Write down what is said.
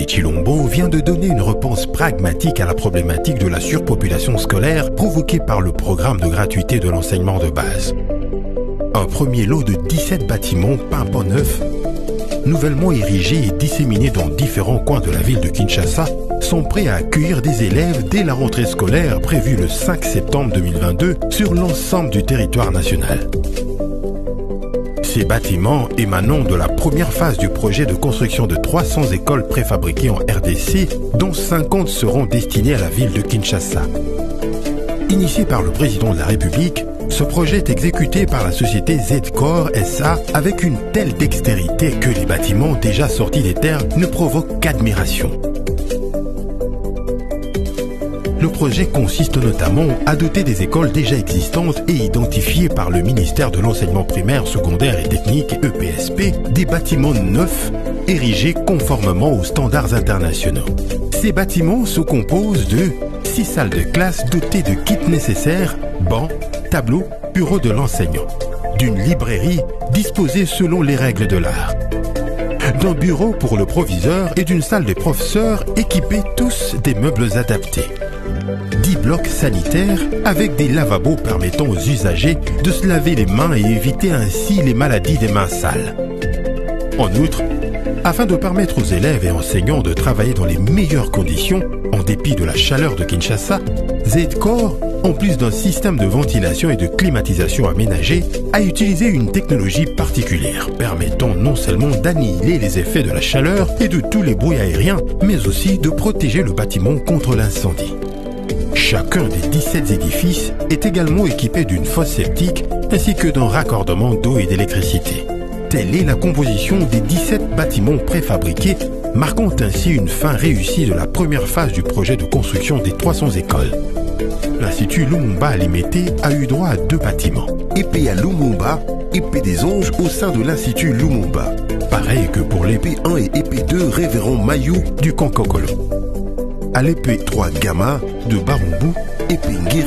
Louis Chilombo vient de donner une réponse pragmatique à la problématique de la surpopulation scolaire provoquée par le programme de gratuité de l'enseignement de base. Un premier lot de 17 bâtiments peints en neuf, nouvellement érigés et disséminés dans différents coins de la ville de Kinshasa, sont prêts à accueillir des élèves dès la rentrée scolaire prévue le 5 septembre 2022 sur l'ensemble du territoire national. Ces bâtiments émanant de la première phase du projet de construction de 300 écoles préfabriquées en RDC, dont 50 seront destinées à la ville de Kinshasa. Initié par le président de la République, ce projet est exécuté par la société Z-Corps SA avec une telle dextérité que les bâtiments déjà sortis des terres ne provoquent qu'admiration. Le projet consiste notamment à doter des écoles déjà existantes et identifiées par le ministère de l'Enseignement primaire, secondaire et technique EPSP des bâtiments neufs érigés conformément aux standards internationaux. Ces bâtiments se composent de 6 salles de classe dotées de kits nécessaires, bancs, tableaux, bureaux de l'enseignant, d'une librairie disposée selon les règles de l'art, d'un bureau pour le proviseur et d'une salle des professeurs équipés tous des meubles adaptés. 10 blocs sanitaires avec des lavabos permettant aux usagers de se laver les mains et éviter ainsi les maladies des mains sales. En outre, afin de permettre aux élèves et enseignants de travailler dans les meilleures conditions, en dépit de la chaleur de Kinshasa, Z-Corps, en plus d'un système de ventilation et de climatisation aménagé, a utilisé une technologie particulière permettant non seulement d'annihiler les effets de la chaleur et de tous les bruits aériens, mais aussi de protéger le bâtiment contre l'incendie. Chacun des 17 édifices est également équipé d'une fosse septique ainsi que d'un raccordement d'eau et d'électricité. Telle est la composition des 17 bâtiments préfabriqués, marquant ainsi une fin réussie de la première phase du projet de construction des 300 écoles. L'Institut Lumumba à Limete a eu droit à 2 bâtiments. Épée à Lumumba, épée des anges au sein de l'Institut Lumumba. Pareil que pour l'épée 1 et épée 2 Révérend Mayou du Kankokolo. À l'épée 3 Gamma de Barumbu, épée Ngiri.